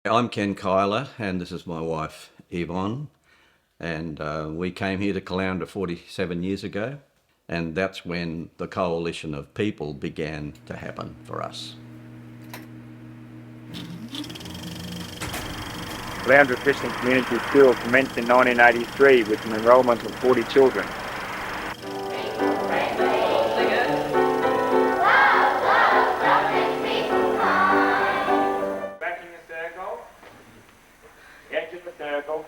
I'm Ken Kyler, and this is my wife, Yvonne. And we came here to Caloundra 47 years ago, and that's when the coalition of people began to happen for us. Caloundra Christian Community School commenced in 1983 with an enrolment of 40 children. Back in the circle, edge of the circle.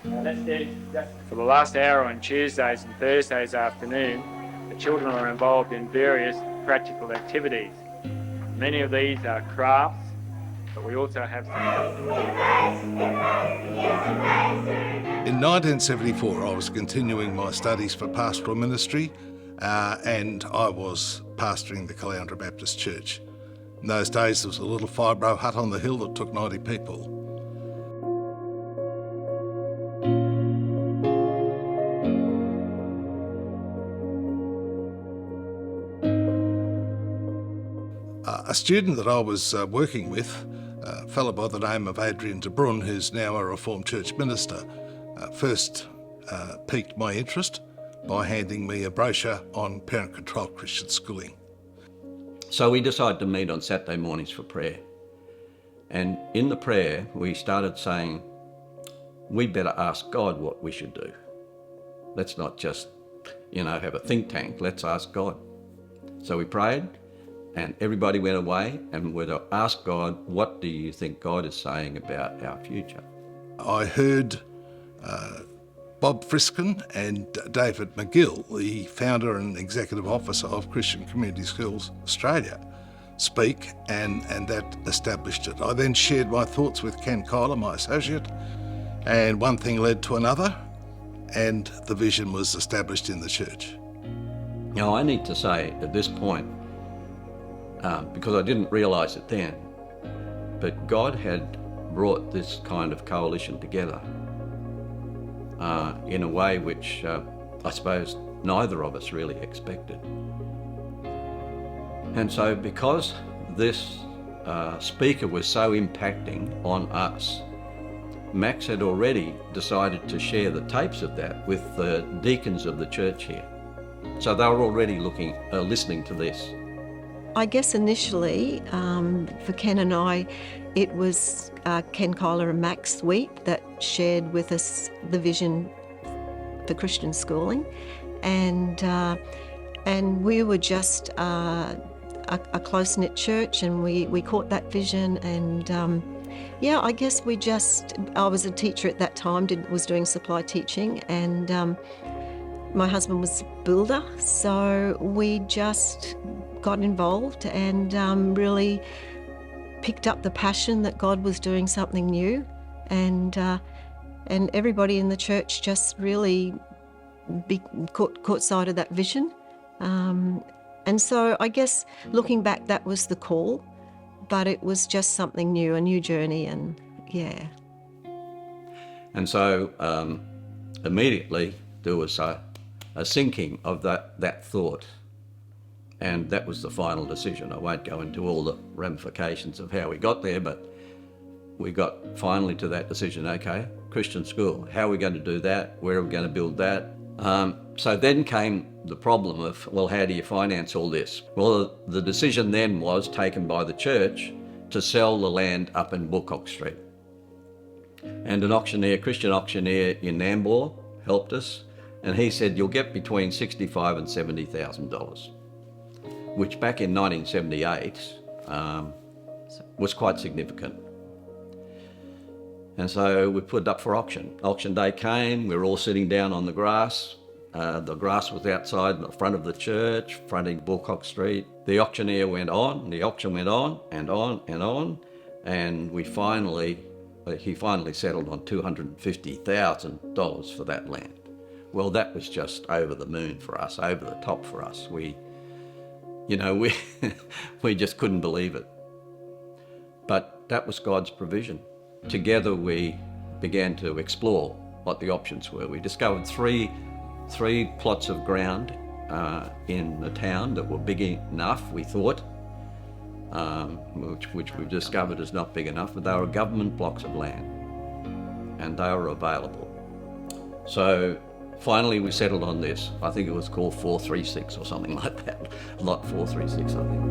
Now let's do that. For the last hour on Tuesdays and Thursdays afternoon, the children are involved in various practical activities. Many of these are crafts, but we also have some. In 1974, I was continuing my studies for pastoral ministry, and I was pastoring the Caloundra Baptist Church. In those days, there was a little fibro hut on the hill that took 90 people. A student that I was working with, a fellow by the name of Adrian de Brun, who's now a Reformed Church minister, first piqued my interest by handing me a brochure on parent-controlled Christian schooling. So we decided to meet on Saturday mornings for prayer. And in the prayer, we started saying, we better ask God what we should do. Let's not just, have a think tank. Let's ask God. So we prayed, and everybody went away and were to ask God, what do you think God is saying about our future? I heard Bob Friskin and David McGill, the founder and executive officer of Christian Community Schools Australia, speak, and that established it. I then shared my thoughts with Ken Kyler, my associate, and one thing led to another, and the vision was established in the church. Now, I need to say at this point, because I didn't realise it then, but God had brought this kind of coalition together in a way which I suppose neither of us really expected. And so because this speaker was so impacting on us, Max had already decided to share the tapes of that with the deacons of the church here. So they were already listening to this. I guess initially, for Ken and I, it was Ken Kyler and Max Sweet that shared with us the vision for Christian schooling, and we were just a close-knit church, and we caught that vision, and I guess I was a teacher at that time, was doing supply teaching, and my husband was a builder, so we just got involved and really picked up the passion that God was doing something new, and everybody in the church just really caught sight of that vision. And so I guess looking back, that was the call, but it was just something new, a new journey, and yeah. And so immediately there was a sinking of that thought. And that was the final decision. I won't go into all the ramifications of how we got there, but we got finally to that decision. Okay, Christian school, how are we going to do that? Where are we going to build that? So then came the problem of, well, how do you finance all this? Well, the decision then was taken by the church to sell the land up in Bullcock Street. And an auctioneer, Christian auctioneer in Nambour, helped us, and he said, you'll get between $65,000 and $70,000. Which back in 1978 was quite significant. And so we put it up for auction. Auction day came, we were all sitting down on the grass. The grass was outside in the front of the church, fronting Bullcock Street. The auctioneer went on, the auction went on and on and on, and he finally settled on $250,000 for that land. Well, that was just over the moon for us, over the top for us. We just couldn't believe it. But that was God's provision. Together we began to explore what the options were. We discovered three plots of ground in the town that were big enough, we thought, which we've discovered is not big enough, but they were government blocks of land and they were available. So finally we settled on this. I think it was called 436 or something like that. Lot 436, I think.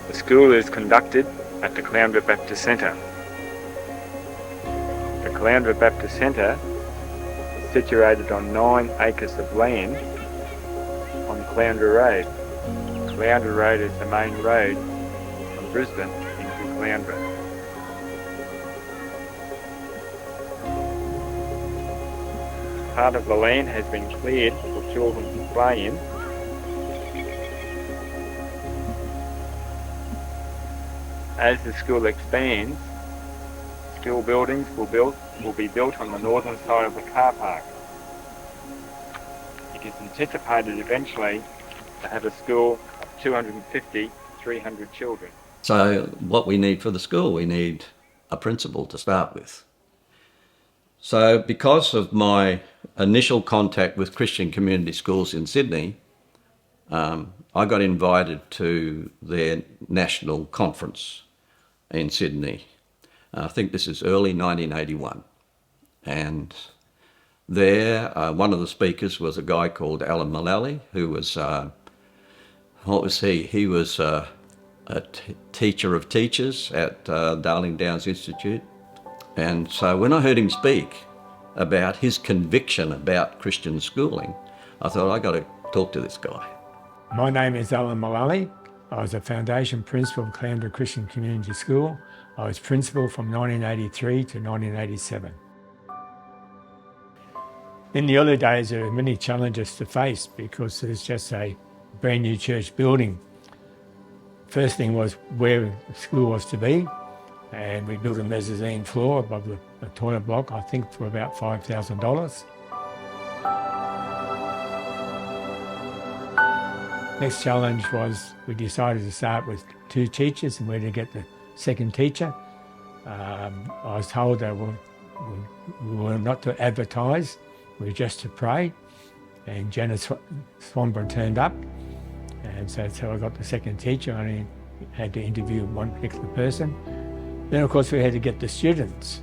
The school is conducted at the Caloundra Baptist Centre. The Caloundra Baptist Centre is situated on 9 acres of land on Caloundra Road. Caloundra Road is the main road from Brisbane into Caloundra. Part of the land has been cleared for children to play in. As the school expands, school buildings will be built on the northern side of the car park. It is anticipated eventually to have a school of 250 to 300 children. So what we need for the school, we need a principal to start with. So because of my initial contact with Christian community schools in Sydney, I got invited to their national conference in Sydney. I think this is early 1981. And there, one of the speakers was a guy called Alan Mullally, who was, what was he? He was a teacher of teachers at Darling Downs Institute. And so when I heard him speak about his conviction about Christian schooling, I thought, I got to talk to this guy. My name is Alan Mullally. I was a foundation principal of Caloundra Christian Community School. I was principal from 1983 to 1987. In the early days, there were many challenges to face because there's just a brand new church building. First thing was where the school was to be, and we built a mezzanine floor above the toilet block, I think for about $5,000. Next challenge was we decided to start with 2 teachers and where to get the second teacher. I was told that we were not to advertise, we were just to pray. And Janice Swanborough turned up, and so I got the second teacher. I only had to interview one particular person. Then of course we had to get the students,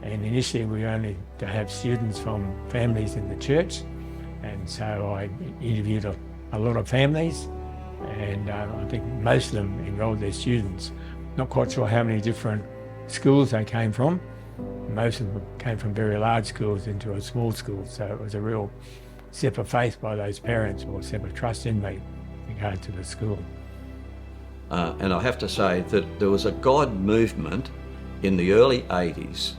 and initially we were only to have students from families in the church, and so I interviewed a lot of families, and I think most of them enrolled their students. Not quite sure how many different schools they came from. Most of them came from very large schools into a small school, so it was a real step of faith by those parents, or a step of trust in me in regard to the school. And I have to say that there was a God movement in the early 80s,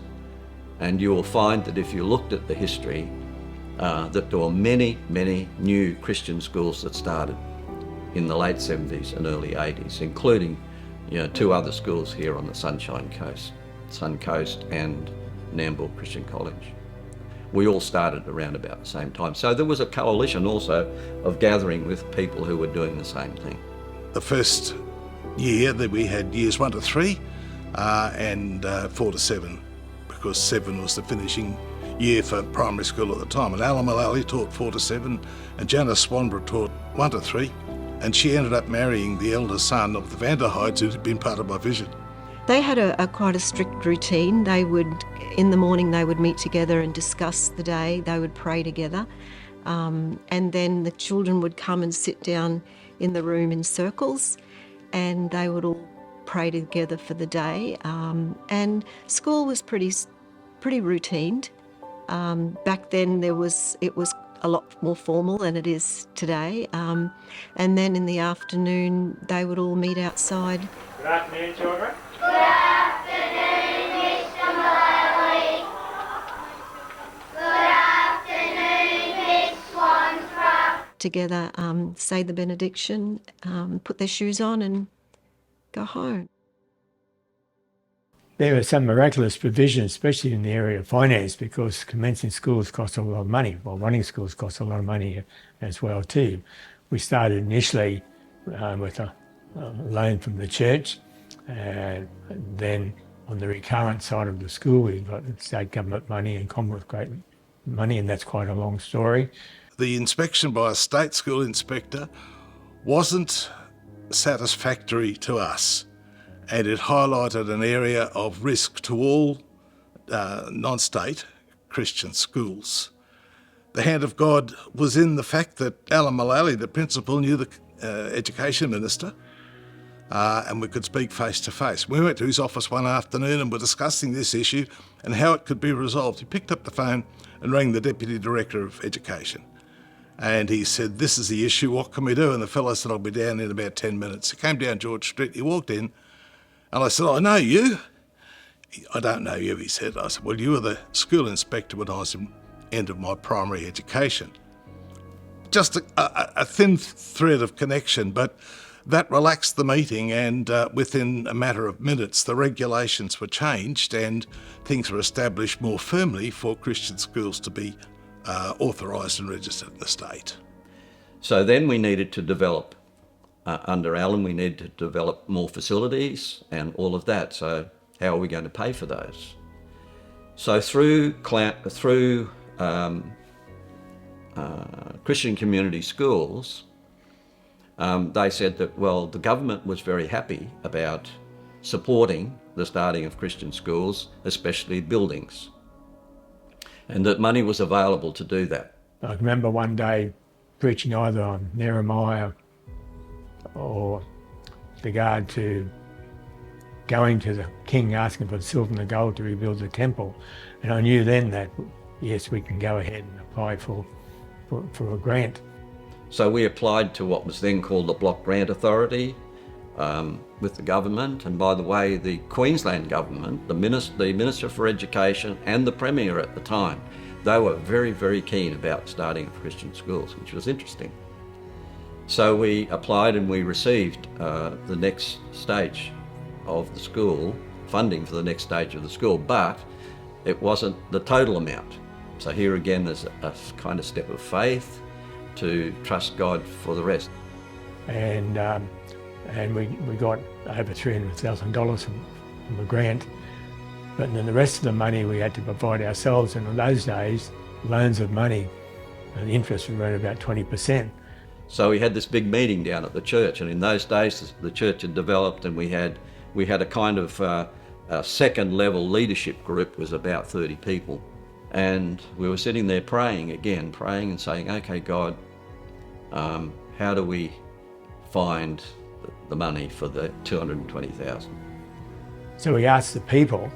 and you will find that if you looked at the history, that there were many, many new Christian schools that started in the late 70s and early 80s, including 2 other schools here on the Sunshine Coast, Sun Coast and Nambour Christian College. We all started around about the same time. So there was a coalition also of gathering with people who were doing the same thing. The first year that we had years 1 to 3 and 4 to 7, because 7 was the finishing year for primary school at the time. And Alan Mullally taught 4 to 7, and Janice Swanborough taught 1 to 3, and she ended up marrying the eldest son of the Vanderheids, who had been part of my vision. They had quite a strict routine. In the morning they would meet together and discuss the day. They would pray together, and then the children would come and sit down in the room in circles, and they would all pray together for the day. And school was pretty routine. Back then it was a lot more formal than it is today. And then in the afternoon they would all meet outside. Good afternoon, children. Good afternoon, Mr. Mullally. Good afternoon, Miss Swanborough. Together, say the benediction, put their shoes on and go home. there were some miraculous provisions, especially in the area of finance, because commencing schools cost a lot of money. Well, running schools cost a lot of money as well too. We started initially with a loan from the church, and then on the recurrent side of the school, we got state government money and Commonwealth great money, and that's quite a long story. The inspection by a state school inspector wasn't satisfactory to us, and it highlighted an area of risk to all non-state Christian schools. The hand of God was in the fact that Alan Mullally, the principal, knew the education minister, and we could speak face to face. We went to his office one afternoon and were discussing this issue and how it could be resolved. He picked up the phone and rang the Deputy Director of Education. And he said, "This is the issue, what can we do?" And the fellow said, "I'll be down in about 10 minutes. He came down George Street, he walked in, and I said, "I know you." "I don't know you," he said. I said, "Well, you were the school inspector when I was in end of my primary education." Just a thin thread of connection, but that relaxed the meeting, and within a matter of minutes, the regulations were changed and things were established more firmly for Christian schools to be authorised and registered in the state. So then we needed to develop, under Alan, we needed to develop more facilities and all of that. So how are we going to pay for those? So through Christian community schools, they said that, well, the government was very happy about supporting the starting of Christian schools, especially buildings, and that money was available to do that. I remember one day preaching either on Nehemiah or regard to going to the king asking for the silver and the gold to rebuild the temple, and I knew then that yes, we can go ahead and apply for a grant. So we applied to what was then called the Block Grant Authority with the government, and by the way, the Queensland government, the Minister for Education and the Premier at the time, they were very, very keen about starting Christian schools, which was interesting. So we applied and we received the next stage of the school, funding for the next stage of the school, but it wasn't the total amount. So here again there's a kind of step of faith to trust God for the rest. And we got over $300,000 from a grant, but then the rest of the money we had to provide ourselves, and in those days, loans of money, the interest was around about 20%. So we had this big meeting down at the church, and in those days the church had developed, and we had a kind of a second level leadership group, was about 30 people. And we were sitting there praying and saying, okay, God, how do we find the money for the $220,000? So we asked the people,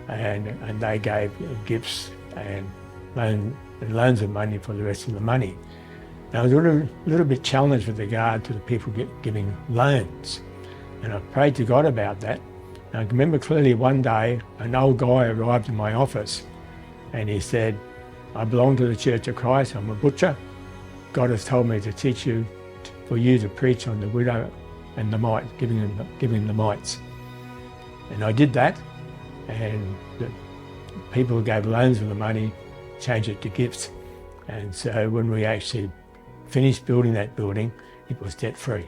and they gave gifts and loans of money for the rest of the money. Now, I was a little bit challenged with regard to the people giving loans, and I prayed to God about that. And I remember clearly one day an old guy arrived in my office, and he said, "I belong to the Church of Christ, I'm a butcher. God has told me to teach you, for you to preach on the widow and the mite, giving the mites." And I did that, and the people who gave loans of the money changed it to gifts. And so when we actually finished building that building, it was debt-free.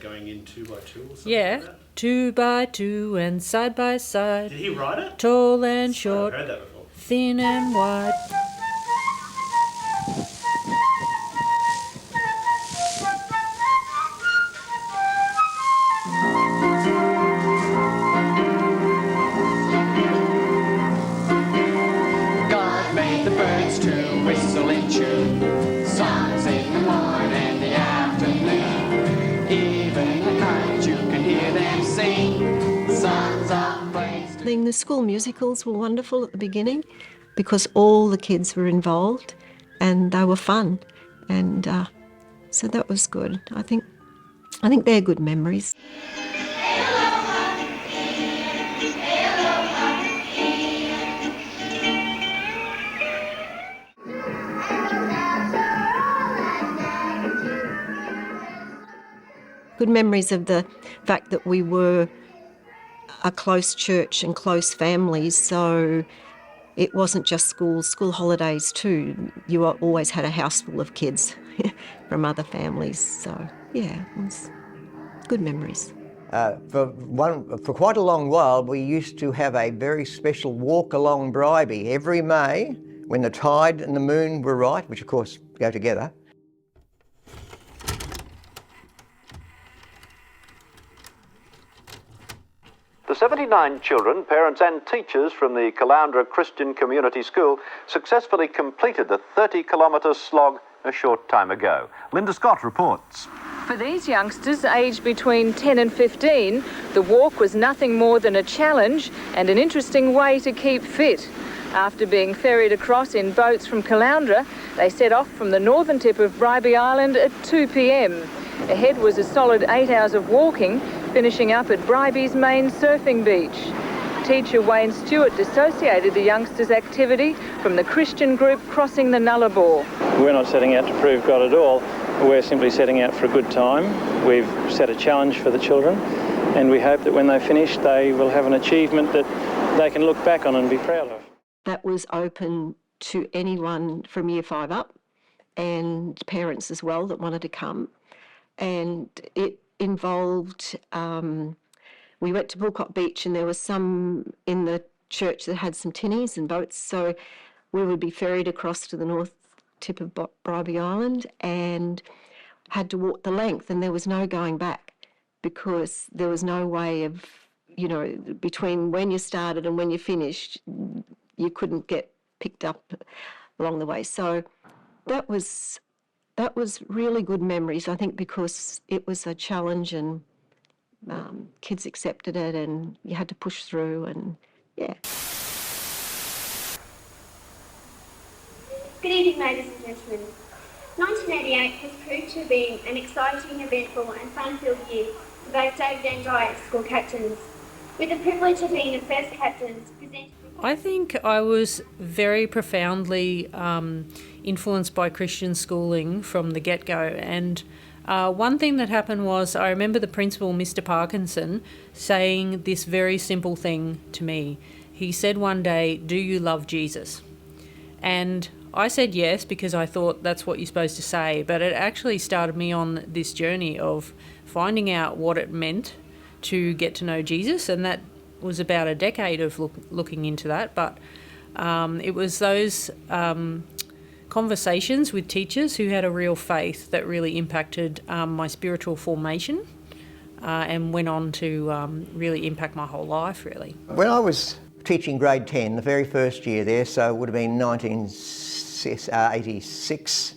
going in 2 by 2 or something Yeah, like that? 2 by 2 and side by side, Did he write it? tall and I've short, heard that before. thin and wide. God made the birds to whistle in tune, songs in the morning and the afternoon. Even at night you can hear them sing songs of praise. The school musicals were wonderful at the beginning because all the kids were involved and they were fun, and so that was good. I think they're good memories. Good memories of the fact that we were a close church and close families, so it wasn't just school holidays too. You always had a house full of kids from other families, so yeah, it was good memories. For quite a long while, we used to have a very special walk along Bribie every May when the tide and the moon were right, which of course go together. The 79 children, parents and teachers from the Caloundra Christian Community School successfully completed the 30-kilometre slog a short time ago. Linda Scott reports. For these youngsters aged between 10 and 15, the walk was nothing more than a challenge and an interesting way to keep fit. After being ferried across in boats from Caloundra, they set off from the northern tip of Bribie Island at 2 p.m. Ahead was a solid 8 hours of walking, finishing up at Bribie's main surfing beach. Teacher Wayne Stewart dissociated the youngsters' activity from the Christian group crossing the Nullarbor. We're not setting out to prove God at all. We're simply setting out for a good time. We've set a challenge for the children, and we hope that when they finish, they will have an achievement that they can look back on and be proud of. That was open to anyone from Year 5 up and parents as well that wanted to come. And it involved, we went to Bulcock Beach and there was some in the church that had some tinnies and boats, so we would be ferried across to the north tip of Bribie Island and had to walk the length, and there was no going back because there was no way of, between when you started and when you finished, you couldn't get picked up along the way. So that was really good memories, I think, because it was a challenge and kids accepted it and you had to push through and, yeah. Good evening, ladies and gentlemen. 1988 has proved to be an exciting, eventful and fun-filled year for both David and I as school captains. With the privilege of being the first captains presented... I think I was very profoundly influenced by Christian schooling from the get-go, and one thing that happened was I remember the principal, Mr. Parkinson, saying this very simple thing to me. He said one day, "Do you love Jesus?" And I said yes because I thought that's what you're supposed to say, but it actually started me on this journey of finding out what it meant to get to know Jesus, and that was about a decade of looking into that, but it was those conversations with teachers who had a real faith that really impacted my spiritual formation and went on to really impact my whole life, really. When I was teaching grade 10, the very first year there, so it would have been 1986,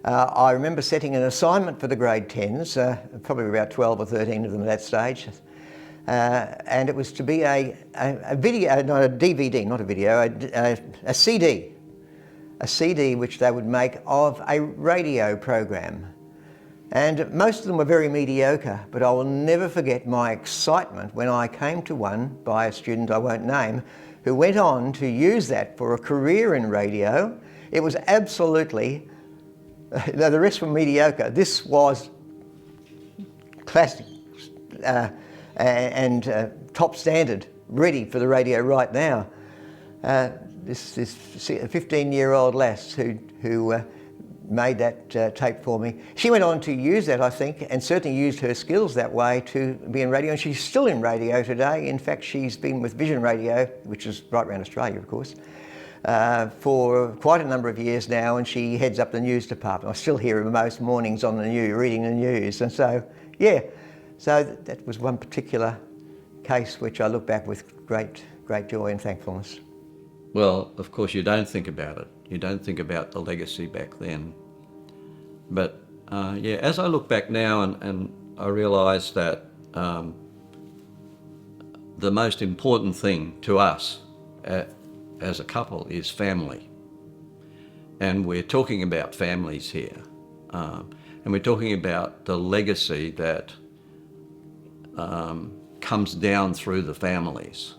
I remember setting an assignment for the grade 10s, probably about 12 or 13 of them at that stage, and it was to be a video, not a DVD, not a video, a CD which they would make of a radio program. And most of them were very mediocre, but I will never forget my excitement when I came to one by a student I won't name, who went on to use that for a career in radio. It was absolutely, the rest were mediocre. This was classic and top standard, ready for the radio right now. This 15-year-old lass who made that tape for me. She went on to use that, I think, and certainly used her skills that way to be in radio, and she's still in radio today. In fact, she's been with Vision Radio, which is right around Australia, of course, for quite a number of years now, and she heads up the news department. I still hear her most mornings on the news, reading the news, and so, yeah. So that was one particular case which I look back with great joy and thankfulness. Well, of course, you don't think about it. You don't think about the legacy back then. But yeah, as I look back now and I realise that the most important thing to us as a couple is family. And we're talking about families here. And we're talking about the legacy that comes down through the families.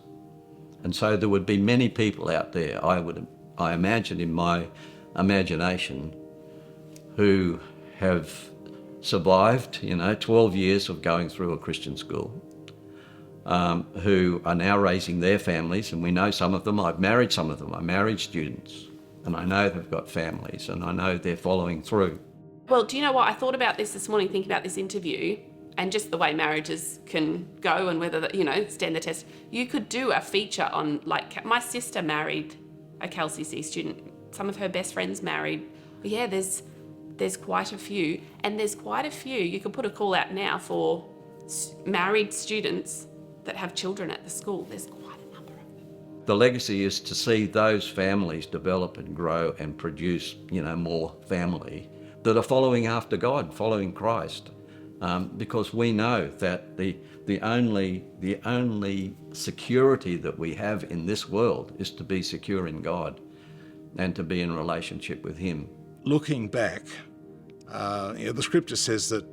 And so there would be many people out there, I imagine in my imagination, who have survived, 12 years of going through a Christian school, who are now raising their families, and we know some of them. I've married some of them. I married students, and I know they've got families, and I know they're following through. Well, do you know what? I thought about this morning, thinking about this interview, and just the way marriages can go and whether, stand the test. You could do a feature on, my sister married a CalCC student. Some of her best friends married. Yeah, there's quite a few. And there's quite a few. You could put a call out now for married students that have children at the school. There's quite a number of them. The legacy is to see those families develop and grow and produce, more family that are following after God, following Christ. Because we know that the only security that we have in this world is to be secure in God and to be in relationship with Him. Looking back, the scripture says that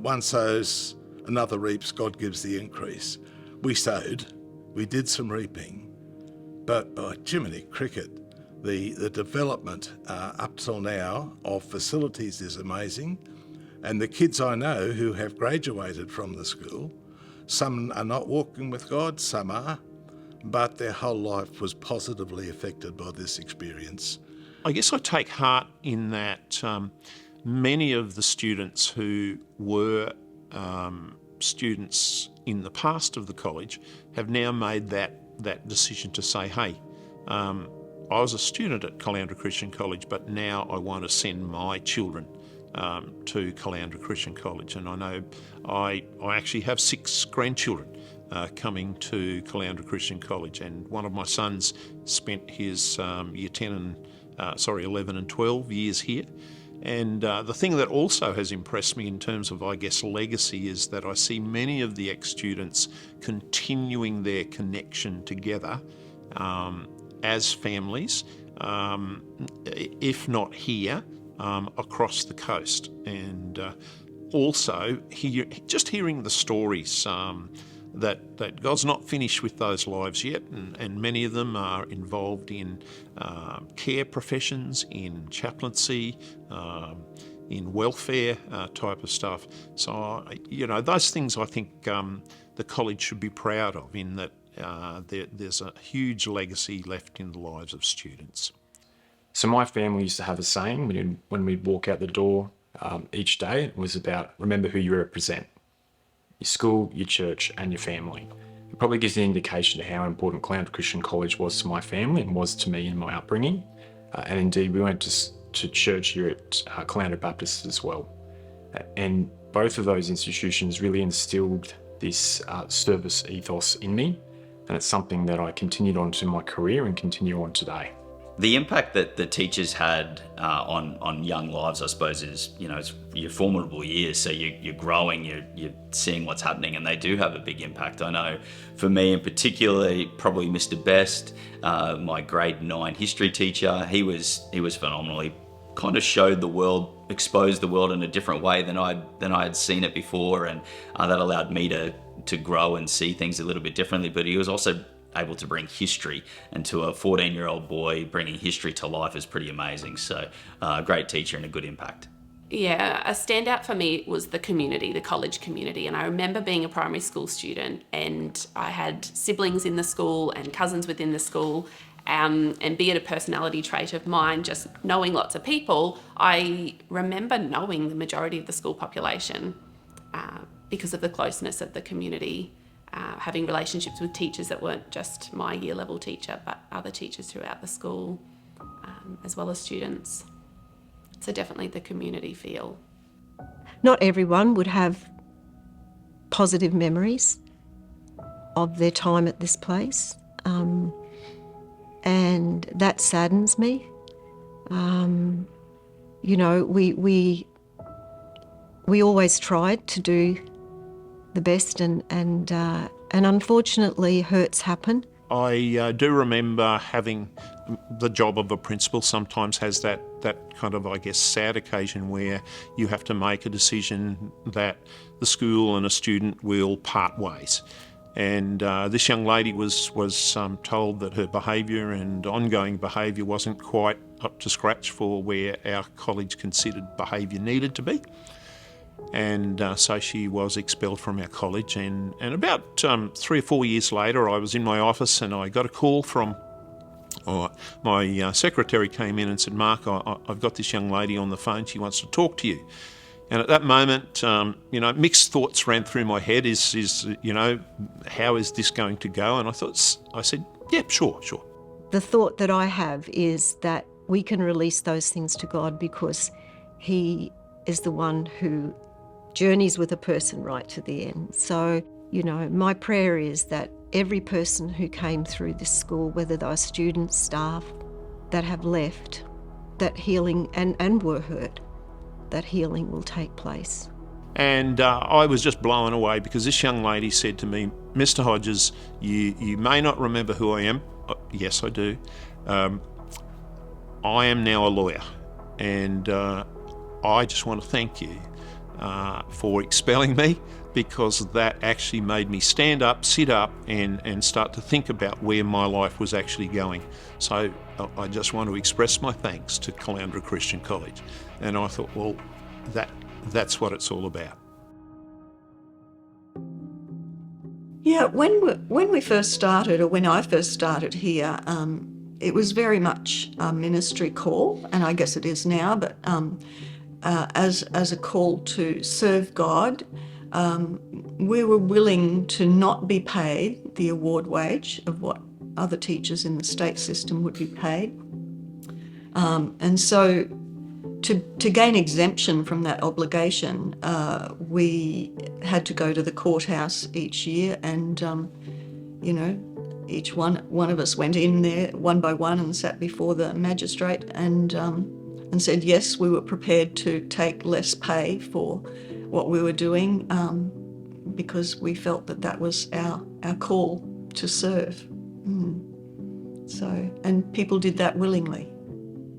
one sows, another reaps, God gives the increase. We sowed, we did some reaping, but Jiminy cricket, the development up till now of facilities is amazing. And the kids I know who have graduated from the school, some are not walking with God, some are, but their whole life was positively affected by this experience. I guess I take heart in that many of the students who were students in the past of the college have now made that decision to say, hey, I was a student at Caloundra Christian College, but now I want to send my children to Caloundra Christian College. And I know I actually have 6 grandchildren coming to Caloundra Christian College, and one of my sons spent his year 11 and 12 years here. And the thing that also has impressed me in terms of, I guess, legacy is that I see many of the ex-students continuing their connection together as families, if not here, across the coast. And also hearing the stories that God's not finished with those lives yet, and many of them are involved in care professions, in chaplaincy, in welfare type of stuff. So, those things I think the college should be proud of, in that there's a huge legacy left in the lives of students. So my family used to have a saying when we'd walk out the door each day. It was about, remember who you represent. Your school, your church and your family. It probably gives an indication of how important Caloundra Christian College was to my family and was to me in my upbringing. And indeed, we went to church here at Caloundra Baptist as well. And both of those institutions really instilled this service ethos in me. And it's something that I continued on to my career and continue on today. The impact that the teachers had on young lives, I suppose, is, it's your formidable years. So you're growing, you're seeing what's happening, and they do have a big impact. I know for me in particular, probably Mr. Best, my grade 9 history teacher, he was phenomenal. He kind of showed the world, exposed the world in a different way than I had seen it before, and that allowed me to grow and see things a little bit differently. But he was also able to bring history, and to a 14-year-old boy, bringing history to life is pretty amazing. So a great teacher and a good impact. Yeah, a standout for me was the community, the college community. And I remember being a primary school student, and I had siblings in the school and cousins within the school, and be it a personality trait of mine, just knowing lots of people, I remember knowing the majority of the school population because of the closeness of the community, having relationships with teachers that weren't just my year level teacher, but other teachers throughout the school, as well as students. So definitely the community feel. Not everyone would have positive memories of their time at this place, and that saddens me. You know, we always tried to do the best, and unfortunately hurts happen. I do remember having the job of a principal sometimes has that kind of, I guess, sad occasion where you have to make a decision that the school and a student will part ways. And this young lady was told that her behaviour and ongoing behaviour wasn't quite up to scratch for where our college considered behaviour needed to be. And so she was expelled from our college, and about 3 or 4 years later I was in my office and I got a call from my secretary came in and said, "Mark, I've got this young lady on the phone, she wants to talk to you." And at that moment, mixed thoughts ran through my head, how is this going to go? And I said, yeah, sure. The thought that I have is that we can release those things to God, because He is the one who journeys with a person right to the end. So, my prayer is that every person who came through this school, whether they are students, staff, that have left, that healing and were hurt, that healing will take place. And I was just blown away, because this young lady said to me, "Mr. Hodges, you may not remember who I am." Yes, I do. I am now a lawyer, and I just want to thank you for expelling me, because that actually made me stand up, sit up, and start to think about where my life was actually going. So I just want to express my thanks to Caloundra Christian College. And I thought, well, that's what it's all about. Yeah, when we first started, or when I first started here, it was very much a ministry call, and I guess it is now, but as a call to serve God. We were willing to not be paid the award wage of what other teachers in the state system would be paid. And so to gain exemption from that obligation, we had to go to the courthouse each year, and each one of us went in there one by one and sat before the magistrate and said yes, we were prepared to take less pay for what we were doing, because we felt that was our call to serve. So, and people did that willingly.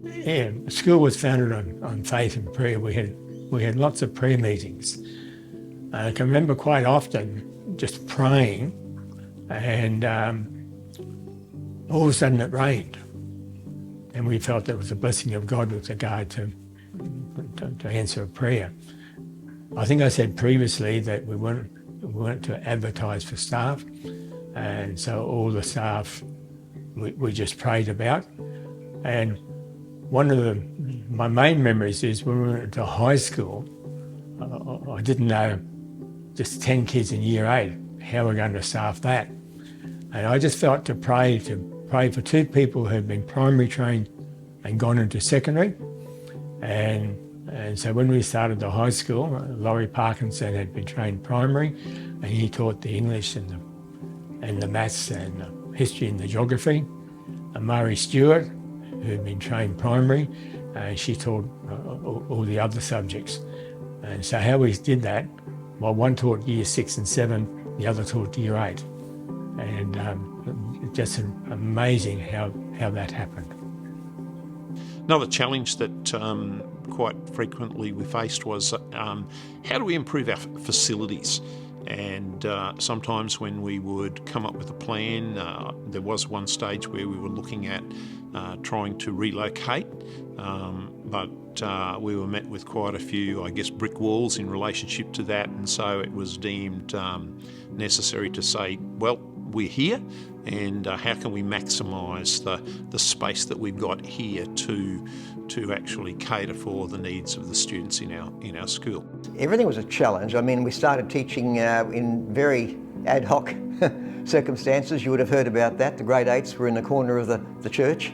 Yeah, the school was founded on faith and prayer. We had lots of prayer meetings. I can remember quite often just praying, and all of a sudden it rained, and we felt there was a blessing of God with regard to answer a prayer. I think I said previously that we weren't to advertise for staff, and so all the staff we just prayed about. And one of my main memories is when we went to high school, I didn't know, just 10 kids in year 8, how we're going to staff that. And I just felt to pray for 2 people who had been primary trained and gone into secondary. And so when we started the high school, Laurie Parkinson had been trained primary, and he taught the English and the maths and the history and the geography. And Murray Stewart, who had been trained primary, she taught all the other subjects. And so how we did that, well, one taught year 6 and 7, the other taught year 8. And just amazing how that happened. Another challenge that quite frequently we faced was how do we improve our facilities? And sometimes when we would come up with a plan, there was one stage where we were looking at trying to relocate, but we were met with quite a few, I guess, brick walls in relationship to that, and so it was deemed necessary to say, well, we're here, and how can we maximise the space that we've got here to actually cater for the needs of the students in our school. Everything was a challenge. I mean, we started teaching in very ad hoc circumstances. You would have heard about that. The grade 8s were in the corner of the church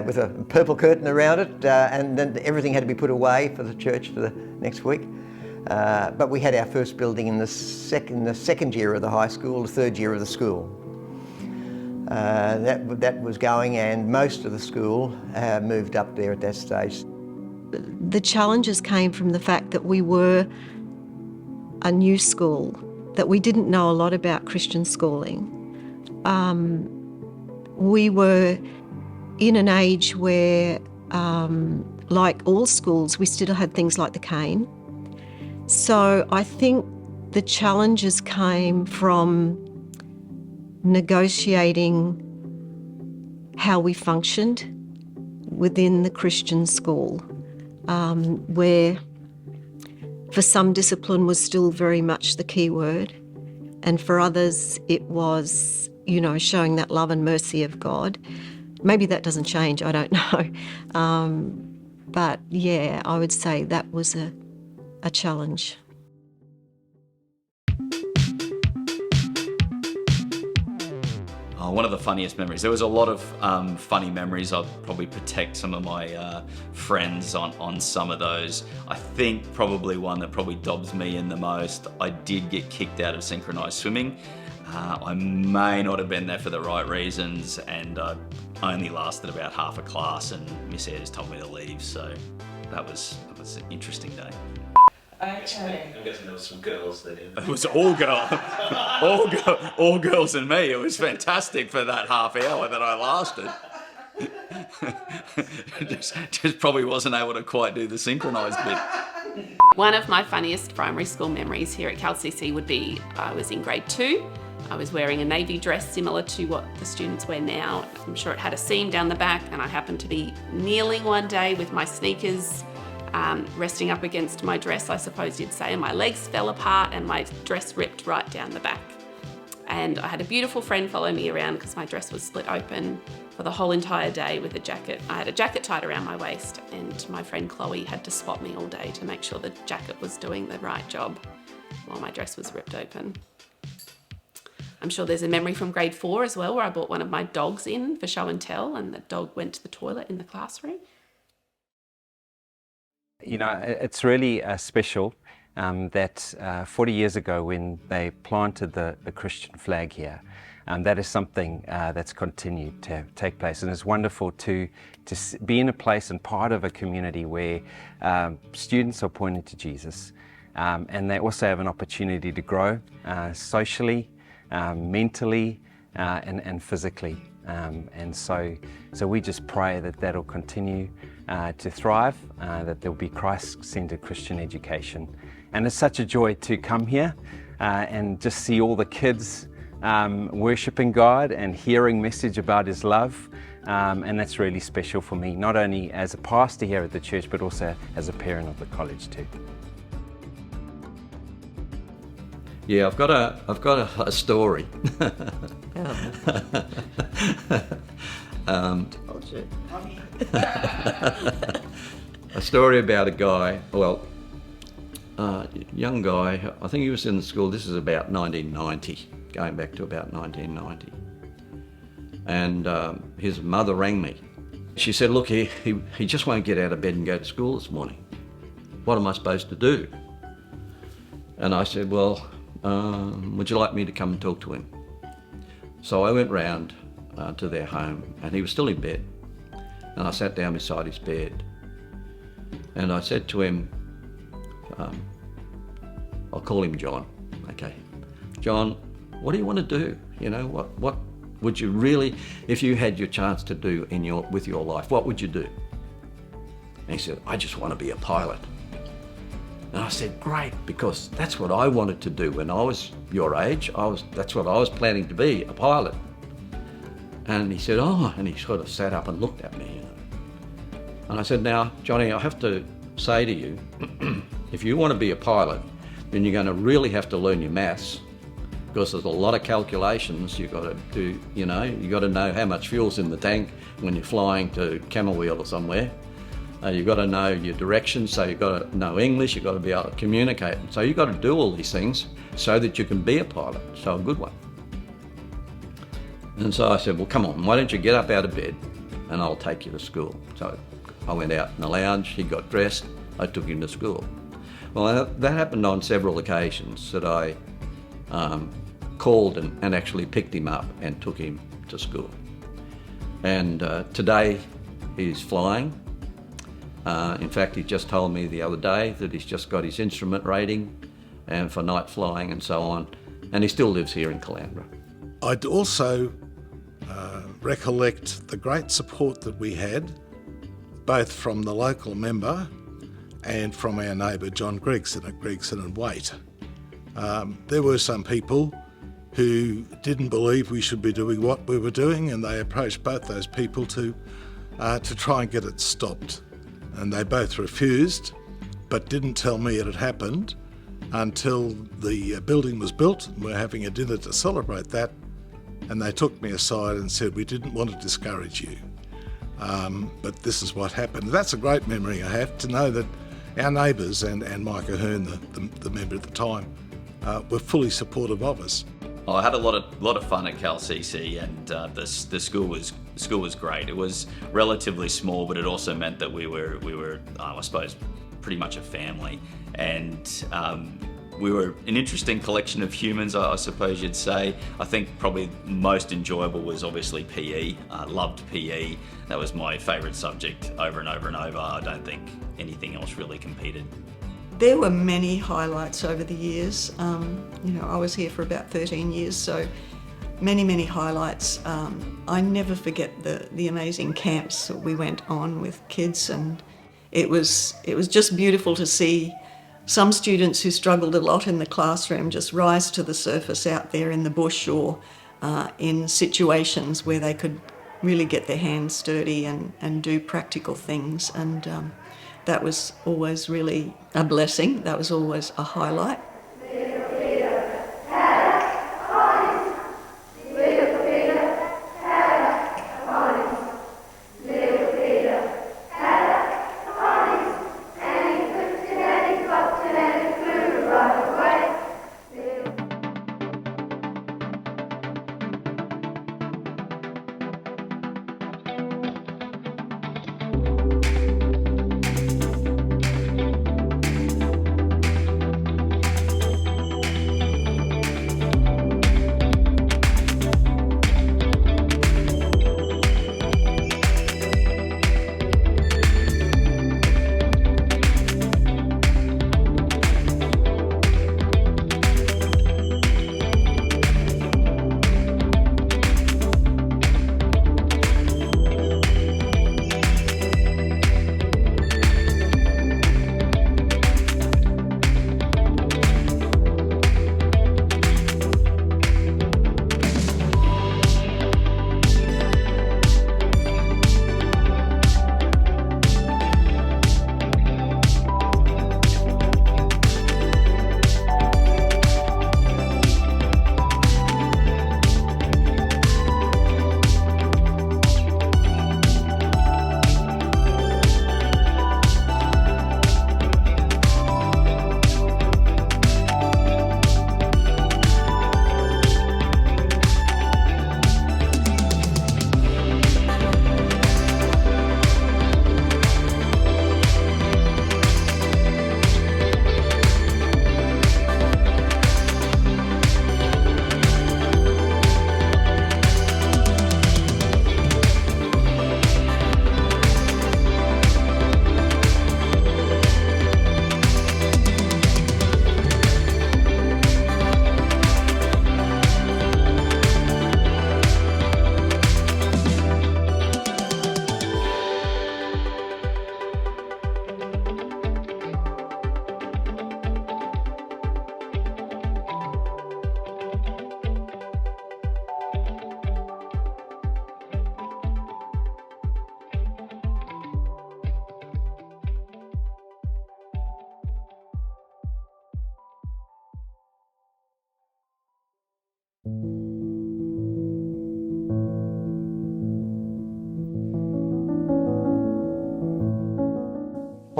with a purple curtain around it, and then everything had to be put away for the church for the next week. But we had our first building in the second year of the high school, the third year of the school. That was going, and most of the school moved up there at that stage. The challenges came from the fact that we were a new school, that we didn't know a lot about Christian schooling. We were in an age where, like all schools, we still had things like the cane. So I think the challenges came from negotiating how we functioned within the Christian school, where for some discipline was still very much the key word, and for others it was, showing that love and mercy of God. Maybe that doesn't change, I don't know. But yeah, I would say that was a challenge. One of the funniest memories. There was a lot of funny memories. I'll probably protect some of my friends on some of those. I think probably one that probably dobs me in the most, I did get kicked out of synchronised swimming. I may not have been there for the right reasons, and I only lasted about half a class, and Miss Heers told me to leave, so that was an interesting day. Okay. I'm guessing there was some girls there. It was all girls and me. It was fantastic for that half hour that I lasted. just probably wasn't able to quite do the synchronised bit. One of my funniest primary school memories here at CalCC would be I was in grade 2. I was wearing a navy dress similar to what the students wear now. I'm sure it had a seam down the back, and I happened to be kneeling one day with my sneakers resting up against my dress, I suppose you'd say, and my legs fell apart and my dress ripped right down the back. And I had a beautiful friend follow me around because my dress was split open for the whole entire day with a jacket. I had a jacket tied around my waist, and my friend Chloe had to spot me all day to make sure the jacket was doing the right job while my dress was ripped open. I'm sure there's a memory from grade 4 as well, where I brought one of my dogs in for show and tell, and the dog went to the toilet in the classroom. It's really special that 40 years ago, when they planted the Christian flag here, that is something that's continued to take place. And it's wonderful to be in a place and part of a community where students are pointed to Jesus, and they also have an opportunity to grow socially, mentally, and physically. And so we just pray that that'll continue to thrive, that there'll be Christ-centered Christian education. And it's such a joy to come here and just see all the kids worshiping God and hearing message about His love. And that's really special for me, not only as a pastor here at the church, but also as a parent of the college too. Yeah, I've got a story. A story about a guy, young guy, I think he was in the school, this is about 1990, going back to about 1990. And his mother rang me. She said, look, he just won't get out of bed and go to school this morning. What am I supposed to do? And I said, well, would you like me to come and talk to him? So I went round to their home, and he was still in bed. And I sat down beside his bed, and I said to him, I'll call him John, okay. John, what do you want to do? What would you really, if you had your chance to do with your life, what would you do? And he said, I just want to be a pilot. And I said, great, because that's what I wanted to do when I was your age. That's what I was planning to be, a pilot. And he said, oh, and he sort of sat up and looked at me. And I said, now, Johnny, I have to say to you, if you want to be a pilot, then you're going to really have to learn your maths, because there's a lot of calculations you've got to do. You know, you've got to know how much fuel's in the tank when you're flying to Camberwell or somewhere. You've got to know your directions, so you've got to know English, you've got to be able to communicate. So you've got to do all these things so that you can be a pilot, so a good one. And so I said, well, come on, why don't you get up out of bed and I'll take you to school. So I went out in the lounge, he got dressed, I took him to school. Well, that happened on several occasions that I called and actually picked him up and took him to school. And today he's flying. In fact, he just told me the other day that he's just got his instrument rating and for night flying and so on, and he still lives here in Caloundra. I'd also recollect the great support that we had, both from the local member and from our neighbour John Gregson at Gregson and Waite. There were some people who didn't believe we should be doing what we were doing, and they approached both those people to try and get it stopped. And they both refused, but didn't tell me it had happened until the building was built and we're having a dinner to celebrate that. And they took me aside and said, we didn't want to discourage you, but this is what happened. That's a great memory I have, to know that our neighbours and Mike Ahern, the member at the time, were fully supportive of us. I had a lot of fun at CalCC, and the school was great. It was relatively small, but it also meant that we were I suppose pretty much a family, and we were an interesting collection of humans, I suppose you'd say. I think probably most enjoyable was obviously PE. I loved PE. That was my favourite subject over and over and over. I don't think anything else really competed. There were many highlights over the years. I was here for about 13 years, so many highlights. I never forget the amazing camps that we went on with kids, and it was just beautiful to see some students who struggled a lot in the classroom just rise to the surface out there in the bush or in situations where they could really get their hands dirty and do practical things. And that was always really a blessing. That was always a highlight.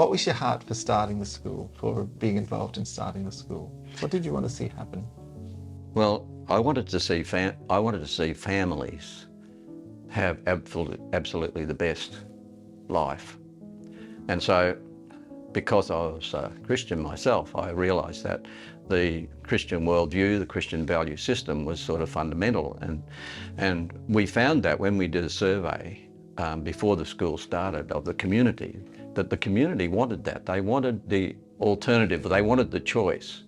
What was your heart for starting the school, for being involved in starting the school? What did you want to see happen? Well, I wanted to see families have absolutely the best life. And so, because I was a Christian myself, I realised that the Christian worldview, the Christian value system was sort of fundamental. And we found that when we did a survey before the school started of the community, that the community wanted that. They wanted the alternative, they wanted the choice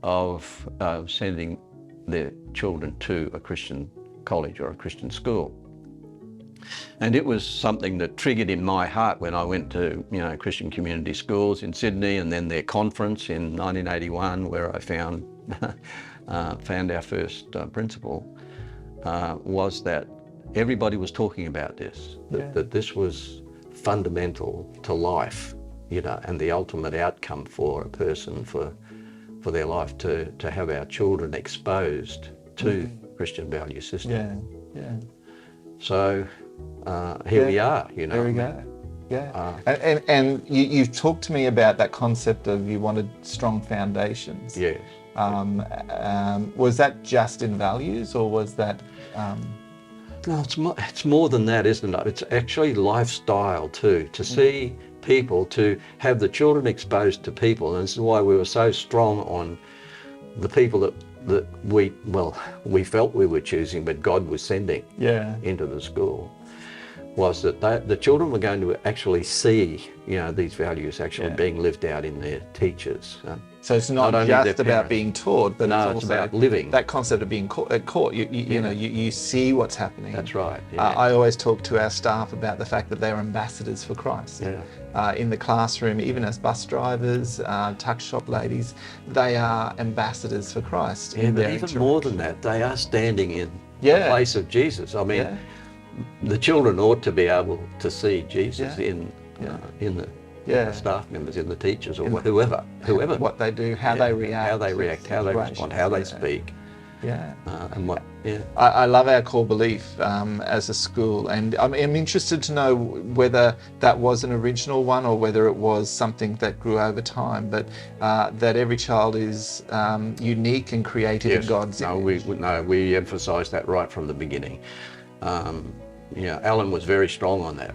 of sending their children to a Christian college or a Christian school. And it was something that triggered in my heart when I went to, Christian community schools in Sydney, and then their conference in 1981, where I found our first principal, was that everybody was talking about this, that this was fundamental to life, and the ultimate outcome for a person, for their life, to have our children exposed to Christian value system. Yeah. So here we are, There we go. Yeah. And you've talked to me about that concept of you wanted strong foundations. Yes. Was that just in values, or was that? No, it's more than that, isn't it? It's actually lifestyle too, to see people, to have the children exposed to people. And this is why we were so strong on the people that we felt we were choosing, but God was sending into the school, was that the children were going to actually see, these values actually being lived out in their teachers. So it's not just about being taught, but it's about living. That concept of being caught. You see what's happening. That's right. I always talk to our staff about the fact that they're ambassadors for Christ. In the classroom, even as bus drivers, tuck shop ladies, they are ambassadors for Christ. Yeah, but even more than that, they are standing in the place of Jesus. I mean, the children ought to be able to see Jesus in the staff members, in the teachers, or whoever. What they do, how they react. How they respond, how they speak. I love our core belief as a school, and I'm interested to know whether that was an original one or whether it was something that grew over time, but that every child is unique and created in God's image. We emphasise that right from the beginning. Alan was very strong on that.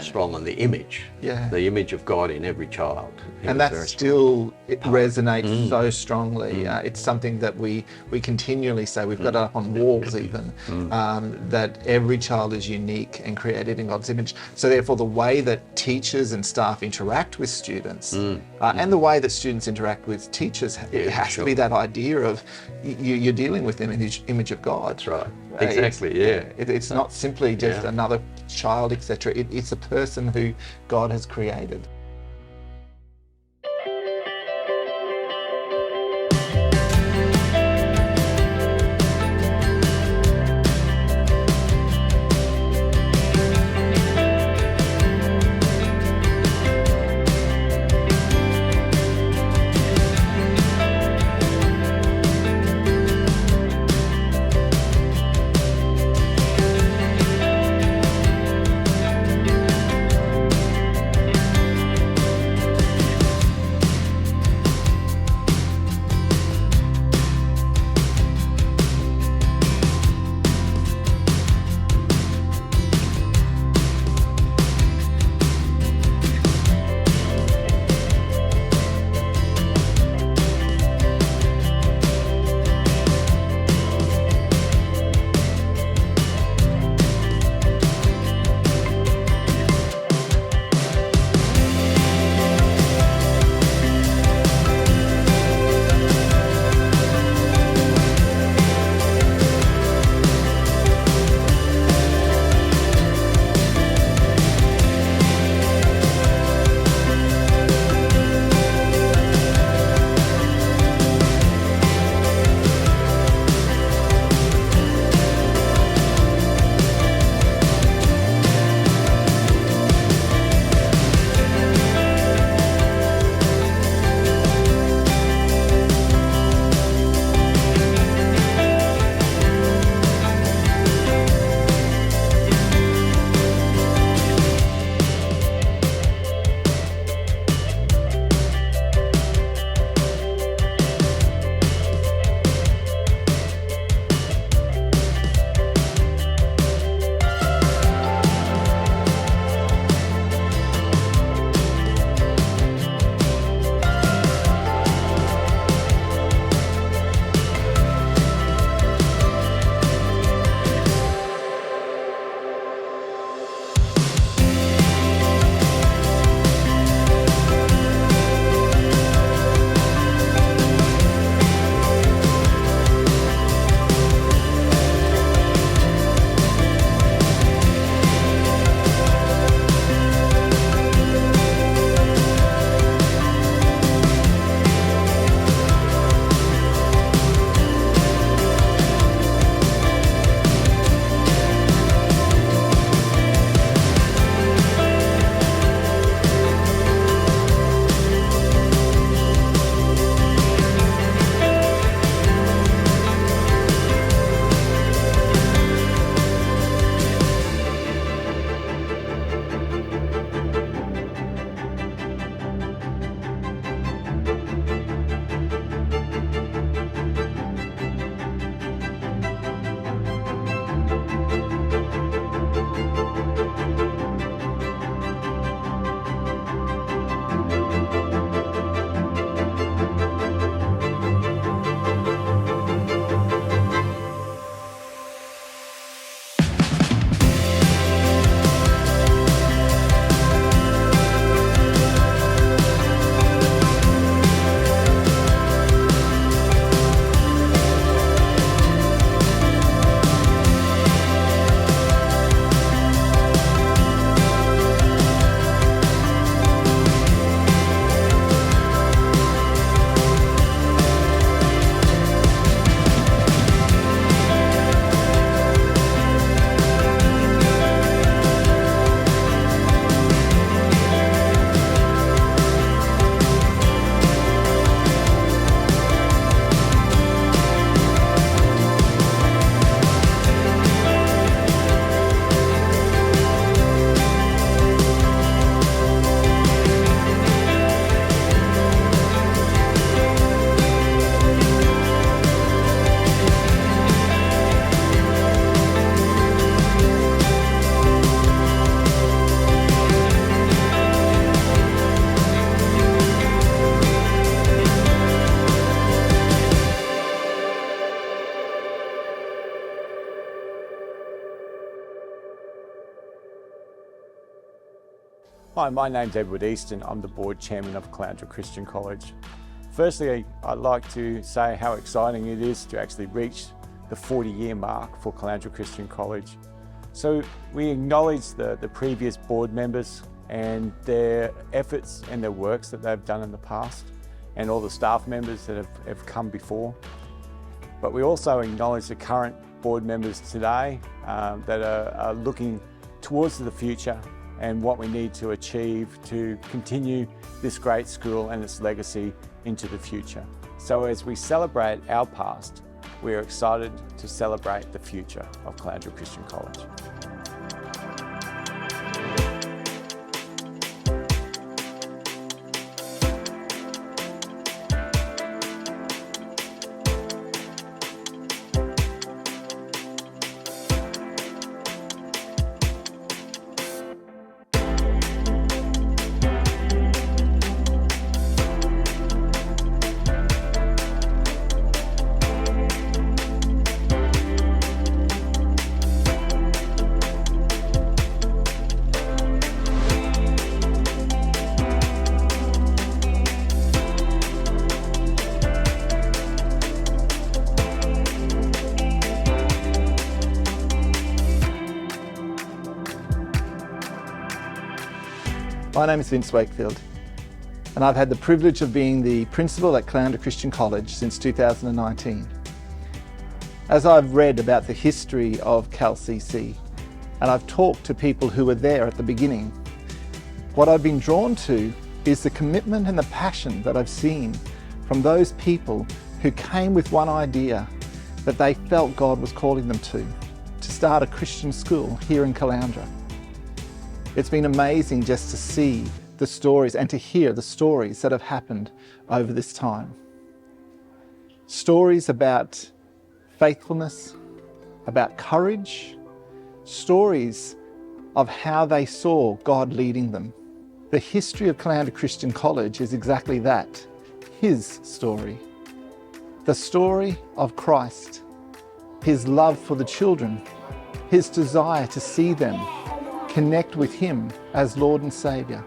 Strong on the image. The image of God in every child. And that still resonates so strongly. It's something that we continually say. We've got it up on walls even, that every child is unique and created in God's image. So therefore the way that teachers and staff interact with students and the way that students interact with teachers, it has to be that idea of you're dealing with the image of God. That's right. Exactly, It's not simply just another child, etc. It's a person who God has created. Hi, my name's Edward Easton. I'm the Board Chairman of Caloundra Christian College. Firstly, I'd like to say how exciting it is to actually reach the 40-year mark for Caloundra Christian College. So we acknowledge the previous board members and their efforts and their works that they've done in the past, and all the staff members that have come before. But we also acknowledge the current board members today that are looking towards the future and what we need to achieve to continue this great school and its legacy into the future. So as we celebrate our past, we are excited to celebrate the future of Caloundra Christian College. My name is Vince Wakefield, and I've had the privilege of being the principal at Caloundra Christian College since 2019. As I've read about the history of CalCC, and I've talked to people who were there at the beginning, what I've been drawn to is the commitment and the passion that I've seen from those people who came with one idea that they felt God was calling them to start a Christian school here in Caloundra. It's been amazing just to see the stories and to hear the stories that have happened over this time. Stories about faithfulness, about courage, stories of how they saw God leading them. The history of Caloundra Christian College is exactly that, His story. The story of Christ, His love for the children, His desire to see them connect with Him as Lord and Saviour.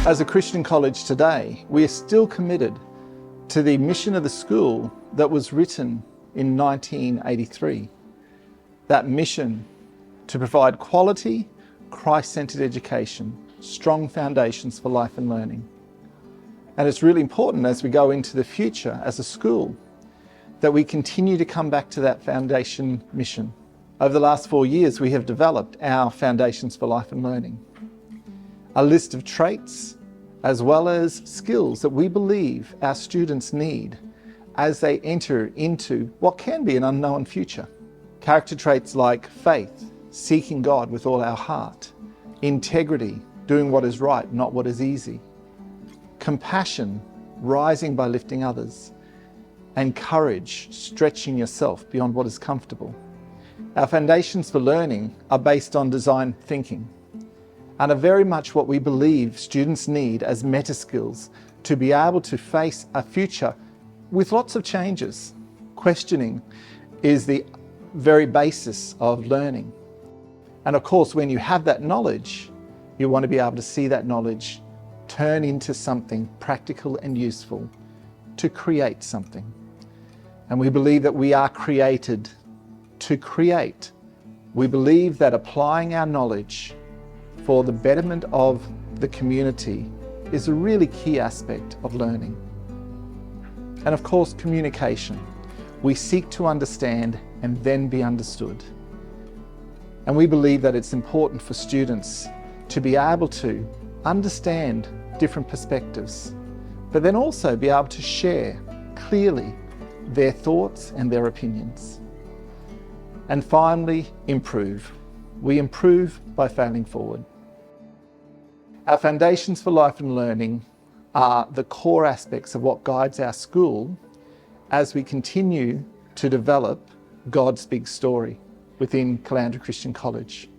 As a Christian college today, we are still committed to the mission of the school that was written in 1983. That mission to provide quality, Christ-centred education, strong foundations for life and learning. And it's really important as we go into the future as a school that we continue to come back to that foundation mission. Over the last 4 years, we have developed our Foundations for Life and Learning, a list of traits as well as skills that we believe our students need as they enter into what can be an unknown future. Character traits like faith, seeking God with all our heart, integrity, doing what is right, not what is easy, compassion, rising by lifting others, and courage, stretching yourself beyond what is comfortable. Our Foundations for Learning are based on design thinking, and are very much what we believe students need as meta skills to be able to face a future with lots of changes. Questioning is the very basis of learning. And of course, when you have that knowledge, you want to be able to see that knowledge turn into something practical and useful to create something. And we believe that we are created to create. We believe that applying our knowledge for the betterment of the community is a really key aspect of learning. And of course, communication. We seek to understand and then be understood. And we believe that it's important for students to be able to understand different perspectives, but then also be able to share clearly their thoughts and their opinions. And finally, improve. We improve by failing forward. Our foundations for life and learning are the core aspects of what guides our school as we continue to develop God's big story within Caloundra Christian College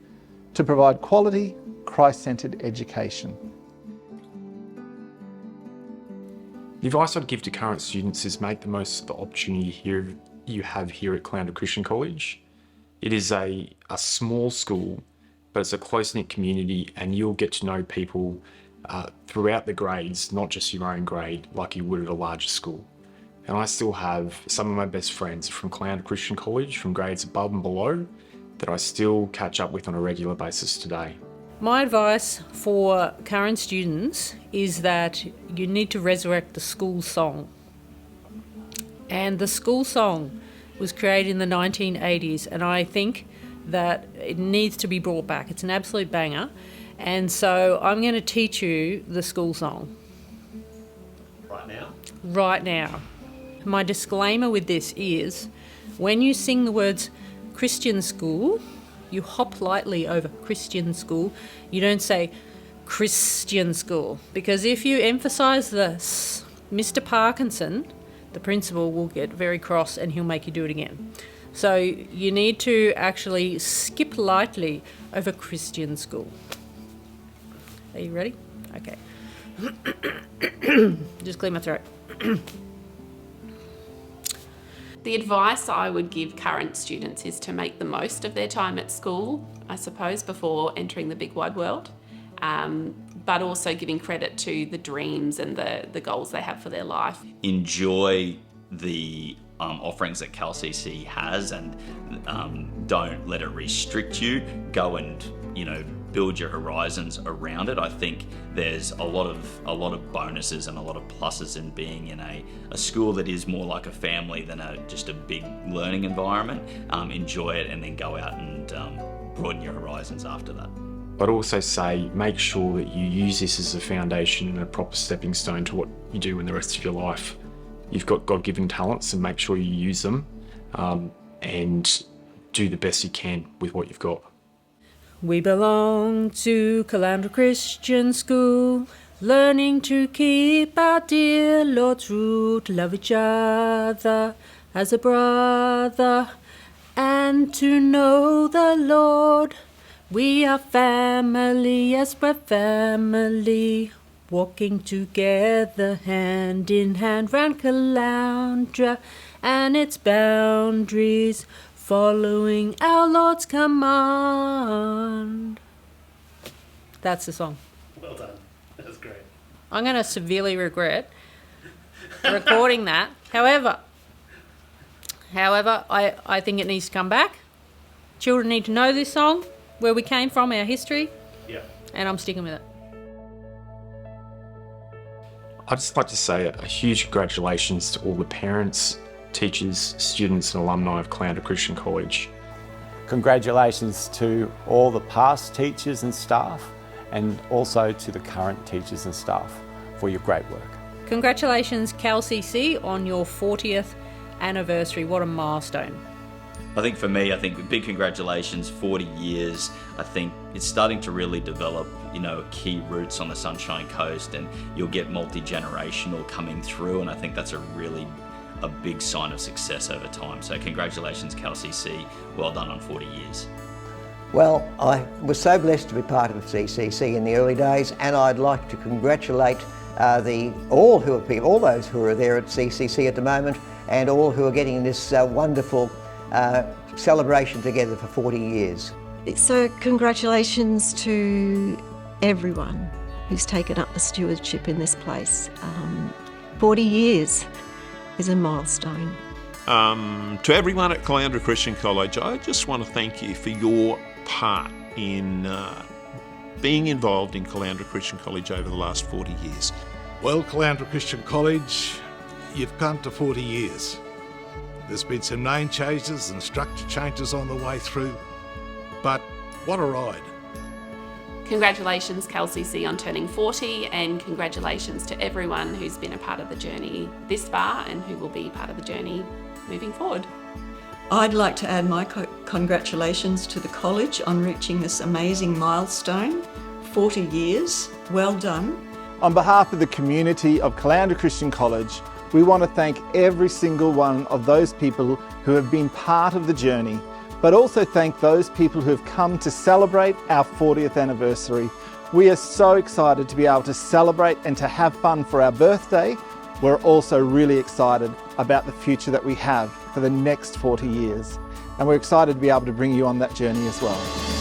to provide quality, Christ-centred education. The advice I'd give to current students is make the most of the opportunity you have here at Caloundra Christian College. It is a small school, but it's a close-knit community, and you'll get to know people throughout the grades, not just your own grade, like you would at a larger school. And I still have some of my best friends from Caloundra Christian College, from grades above and below, that I still catch up with on a regular basis today. My advice for current students is that you need to resurrect the school song. And the school song was created in the 1980s, and I think that it needs to be brought back. It's an absolute banger. And so I'm going to teach you the school song. Right now? Right now. My disclaimer with this is, when you sing the words Christian school, you hop lightly over Christian school. You don't say Christian school, because if you emphasise this, Mr. Parkinson, the principal, will get very cross and he'll make you do it again. So you need to actually skip lightly over Christian school. Are you ready? Okay. Just clear my throat. The advice I would give current students is to make the most of their time at school, I suppose, before entering the big wide world, but also giving credit to the dreams and the goals they have for their life. Enjoy the offerings that CalCC has, and don't let it restrict you. Go and, build your horizons around it. I think there's a lot of bonuses and a lot of pluses in being in a school that is more like a family than just a big learning environment. Enjoy it, and then go out and broaden your horizons after that. I'd also say make sure that you use this as a foundation and a proper stepping stone to what you do in the rest of your life. You've got God-given talents, and make sure you use them and do the best you can with what you've got. We belong to Caloundra Christian School, learning to keep our dear Lord's rule, to love each other as a brother, and to know the Lord. We are family, yes, we're family, walking together hand in hand round Caloundra and its boundaries, following our Lord's command. That's the song. Well done. That's great. I'm going to severely regret recording that. However, I think it needs to come back. Children need to know this song, where we came from, our history. Yeah. And I'm sticking with it. I'd just like to say a huge congratulations to all the parents, teachers, students and alumni of Caloundra Christian College. Congratulations to all the past teachers and staff, and also to the current teachers and staff for your great work. Congratulations, CalCC, on your 40th anniversary. What a milestone. I think for me, big congratulations, 40 years. I think it's starting to really develop, key roots on the Sunshine Coast, and you'll get multi-generational coming through, and I think that's a big sign of success over time. So congratulations, CalCC. Well done on 40 years. Well, I was so blessed to be part of CCC in the early days, and I'd like to congratulate all those who are there at CCC at the moment, and all who are getting this wonderful celebration together for 40 years. So congratulations to everyone who's taken up the stewardship in this place. 40 years is a milestone. To everyone at Caloundra Christian College, I just want to thank you for your part in being involved in Caloundra Christian College over the last 40 years. Well, Caloundra Christian College, you've come to 40 years. There's been some name changes and structure changes on the way through, but what a ride. Congratulations CalCC on turning 40, and congratulations to everyone who's been a part of the journey this far and who will be part of the journey moving forward. I'd like to add my congratulations to the college on reaching this amazing milestone, 40 years, well done. On behalf of the community of Caloundra Christian College, we want to thank every single one of those people who have been part of the journey, but also thank those people who have come to celebrate our 40th anniversary. We are so excited to be able to celebrate and to have fun for our birthday. We're also really excited about the future that we have for the next 40 years. And we're excited to be able to bring you on that journey as well.